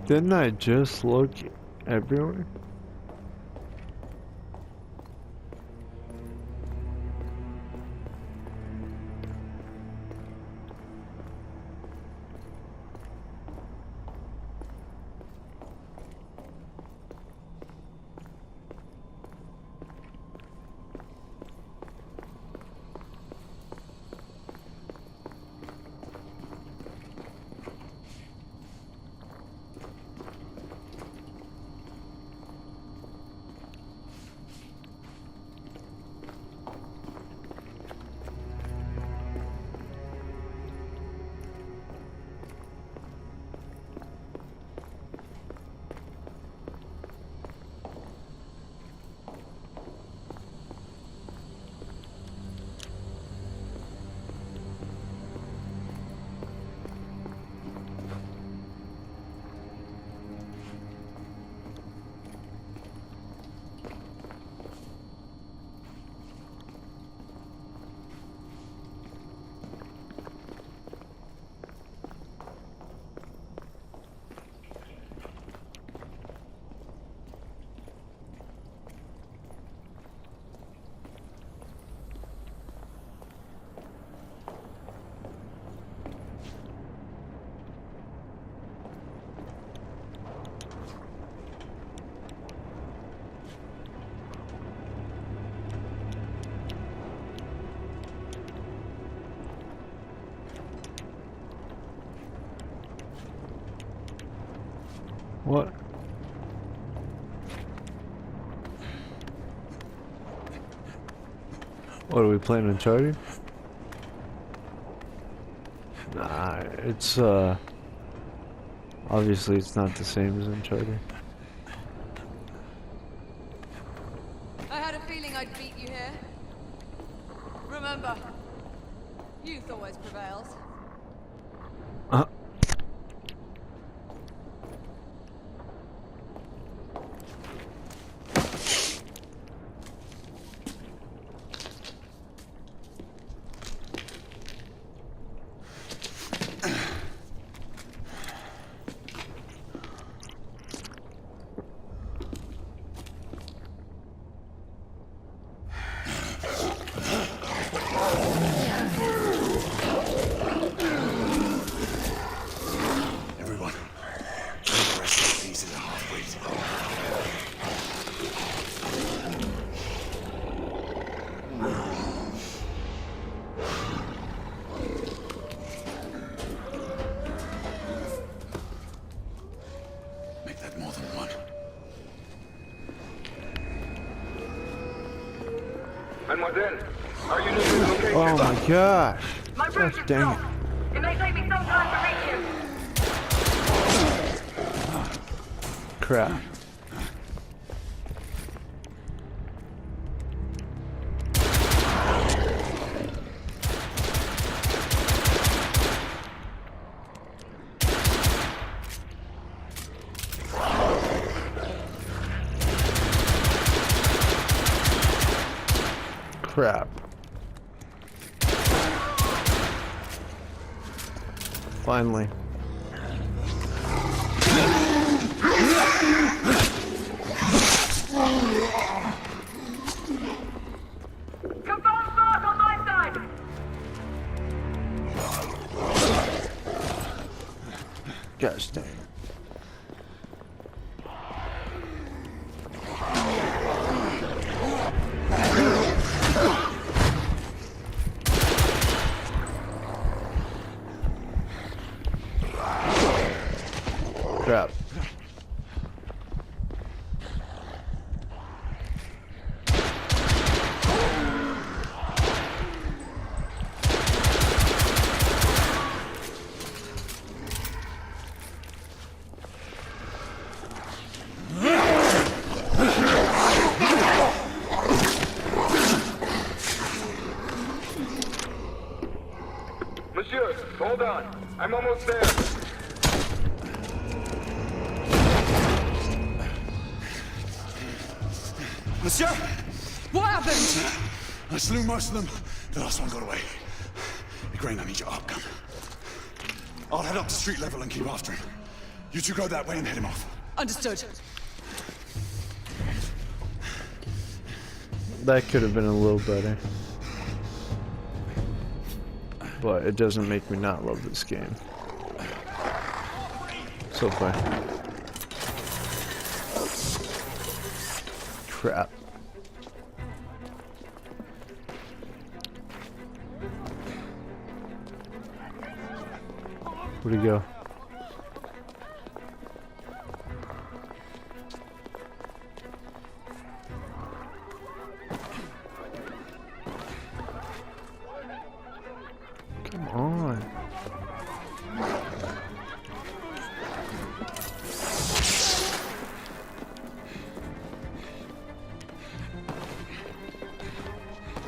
Didn't I just look everywhere? What? What are we playing Uncharted? Nah, it's obviously it's not the same as Uncharted. I had a feeling I'd beat you here. Remember, youth always prevails. Mademoiselle, are you near the location? Oh my gosh. My route is Dang blocked. It may take me some time to reach you. Crap. Crap. Finally. Confirm start on my side. Gosh dang it. Crap. Monsieur, hold on. I'm almost there. Monsieur! What happened? I slew most of them. The last one got away. Grain, I need your arc gun. I'll head up to street level and keep after him. You two go that way and head him off. Understood. That could have been a little better. But it doesn't make me not love this game. So far. Crap. Where'd he go? Come on.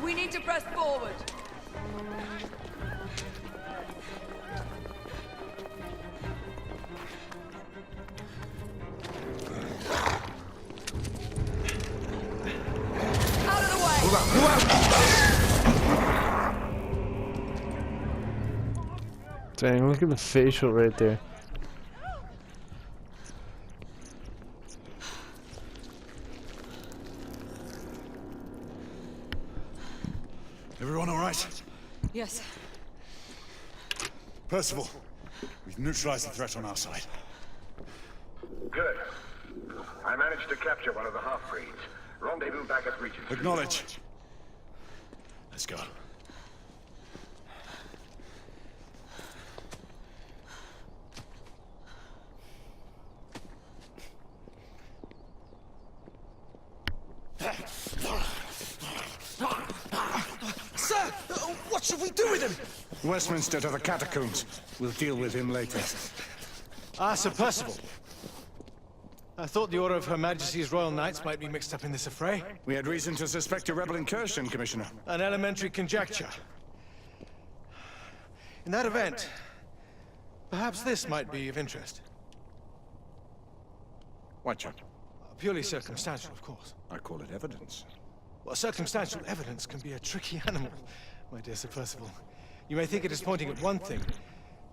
We need to press forward. Out of the way! Dang, look at the facial right there. Everyone all right? Yes. Percival, we've neutralized the threat on our side. Good. I managed to capture one of the half-breeds. Rendezvous back at Regent. Acknowledge. Let's go. Sir! What should we do with him? Westminster to the catacombs. We'll deal with him later. Ah, Sir Percival. I thought the Order of Her Majesty's Royal Knights might be mixed up in this affray. We had reason to suspect a rebel incursion, Commissioner. An elementary conjecture. In that event, perhaps this might be of interest. What, John? Purely circumstantial, of course. I call it evidence. Well, circumstantial evidence can be a tricky animal, my dear Sir Percival. You may think it is pointing at one thing,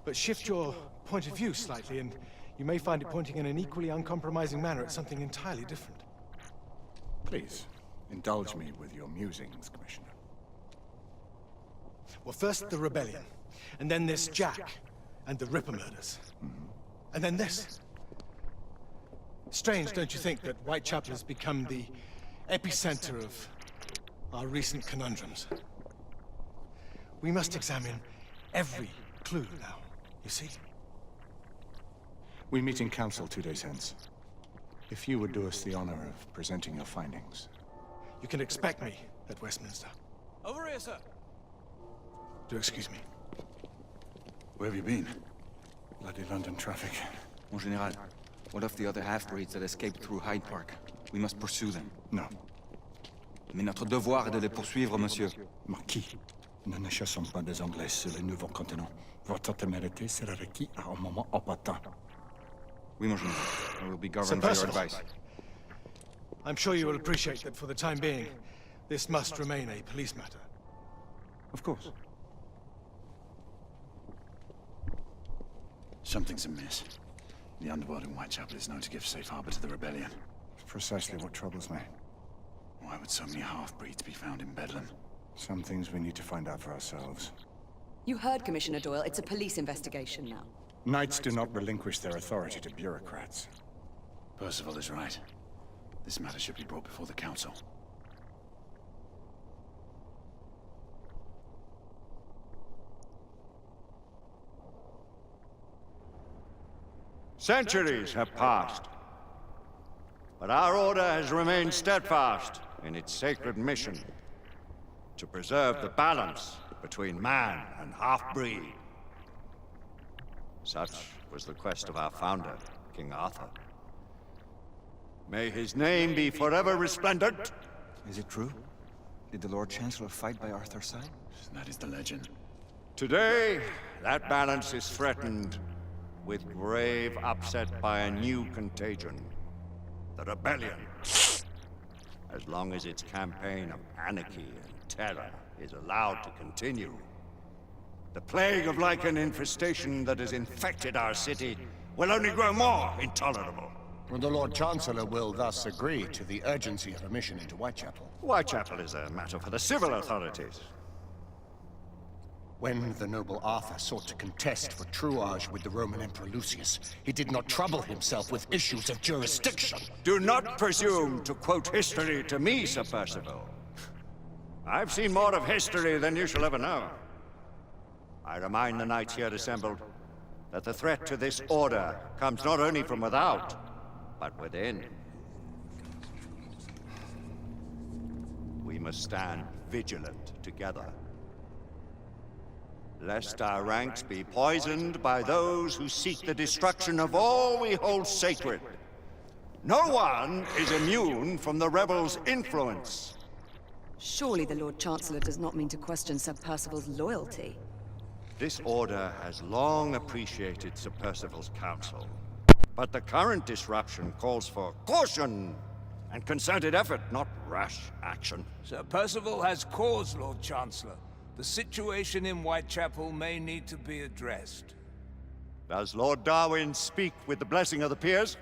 but shift your point of view slightly, and you may find it pointing in an equally uncompromising manner at something entirely different. Please, indulge me with your musings, Commissioner. Well, first the rebellion, and then this Jack, and the Ripper murders. And then this. Strange, don't you think, that Whitechapel has become the epicenter of our recent conundrums? We must examine every clue now, you see? We meet in council 2 days hence. If you would do us the honor of presenting your findings. You can expect me at Westminster. Over here, sir. Do excuse me. Where have you been? Bloody London traffic. Mon Général, what of the other half-breeds that escaped through Hyde Park? We must pursue them. No. Mais notre devoir est de les poursuivre, monsieur. Marquis, nous ne chassons pas des Anglais sur le nouveau continent. Votre témérité sera requise à un moment opportun. Oui, mon Général. I will be Sir governed by your Percival. advice. I'm sure you will appreciate that for the time being, this must remain a police matter. Of course. Something's amiss. The underworld in Whitechapel is known to give safe harbor to the rebellion. Precisely what troubles me. Why would so many half-breeds be found in Bedlam? Some things we need to find out for ourselves. You heard, Commissioner Doyle. It's a police investigation now. Knights do not relinquish their authority to bureaucrats. Percival is right. This matter should be brought before the council. Centuries have passed, but our order has remained steadfast in its sacred mission to preserve the balance between man and half-breed. Such was the quest of our founder, King Arthur. May his name be forever resplendent. Is it true? Did the Lord Chancellor fight by Arthur's side? That is the legend. Today, that balance is threatened with grave upset by a new contagion, the rebellion. As long as its campaign of anarchy and terror is allowed to continue, the plague of lichen infestation that has infected our city will only grow more intolerable. Well, the Lord Chancellor will thus agree to the urgency of a mission into Whitechapel. Whitechapel is a matter for the civil authorities. When the noble Arthur sought to contest for truage with the Roman Emperor Lucius, he did not trouble himself with issues of jurisdiction. Do not presume to quote history to me, Sir Percival. I've seen more of history than you shall ever know. I remind the knights here assembled that the threat to this order comes not only from without, but within. We must stand vigilant together, lest our ranks be poisoned by those who seek the destruction of all we hold sacred. No one is immune from the rebels' influence. Surely the Lord Chancellor does not mean to question Sir Percival's loyalty. This order has long appreciated Sir Percival's counsel, but the current disruption calls for caution and concerted effort, not rash action. Sir Percival has cause, Lord Chancellor. The situation in Whitechapel may need to be addressed. Does Lord Darwin speak with the blessing of the peers?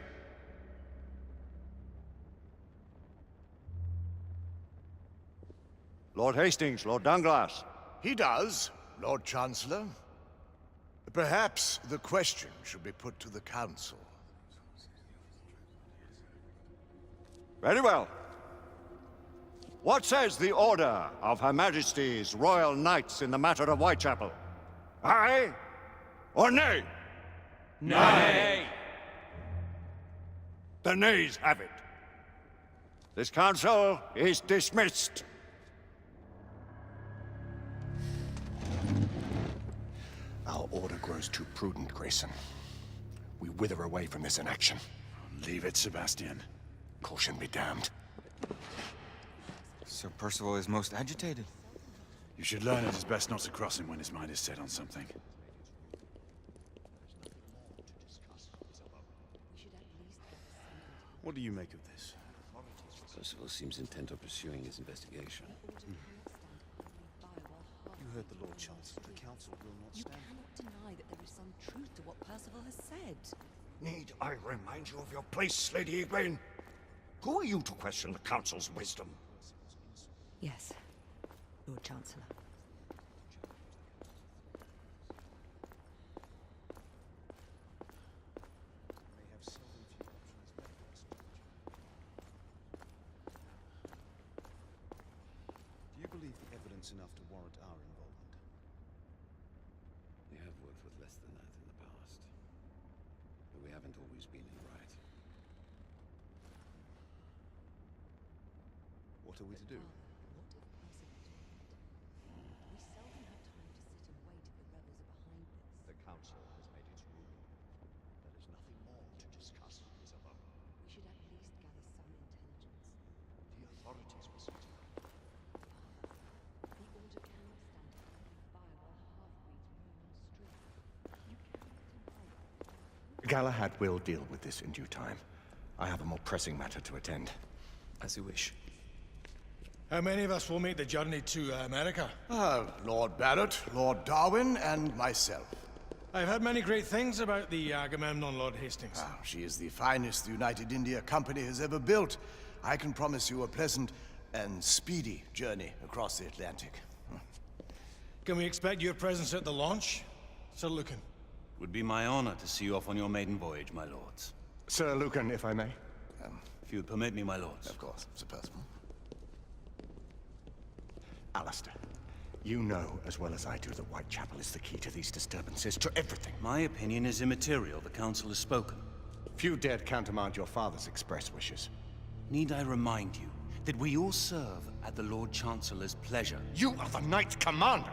Lord Hastings, Lord Dunglass. He does, Lord Chancellor. Perhaps the question should be put to the Council. Very well. What says the Order of Her Majesty's Royal Knights in the matter of Whitechapel? Aye or nay? Nay! The nays have it. This council is dismissed. Our order grows too prudent, Grayson. We wither away from this inaction. Leave it, Sebastian. Caution be damned. Sir Percival is most agitated. You should learn it is best not to cross him when his mind is set on something. What do you make of this? Percival seems intent on pursuing his investigation. You heard the Lord Chancellor. The Council will not stand. You cannot deny that there is some truth to what Percival has said. Need I remind you of your place, Lady Egwene? Who are you to question the Council's wisdom? Yes, Lord Chancellor. Do you believe the evidence enough to warrant our involvement? We have worked with less than that in the past. But we haven't always been in the right. What are we to do? The Council has made its ruling. There is nothing more to discuss, Isabel. We should at least gather some intelligence. The authorities will see to that. The Order cannot stand by while half-breeds roam the streets. You cannot deny. Galahad will deal with this in due time. I have a more pressing matter to attend. As you wish. How many of us will make the journey to America? Lord Barrett, Lord Darwin, and myself. I've heard many great things about the Agamemnon, Lord Hastings. She is the finest the United India Company has ever built. I can promise you a pleasant and speedy journey across the Atlantic. Can we expect your presence at the launch, Sir Lucan? Would be my honor to see you off on your maiden voyage, my lords. Sir Lucan, if I may. If you would permit me, my lords. Of course, Sir Percival. Alistair, you know as well as I do that Whitechapel is the key to these disturbances, to everything. My opinion is immaterial. The Council has spoken. Few dared countermand your father's express wishes. Need I remind you that we all serve at the Lord Chancellor's pleasure? You are the Knight Commander!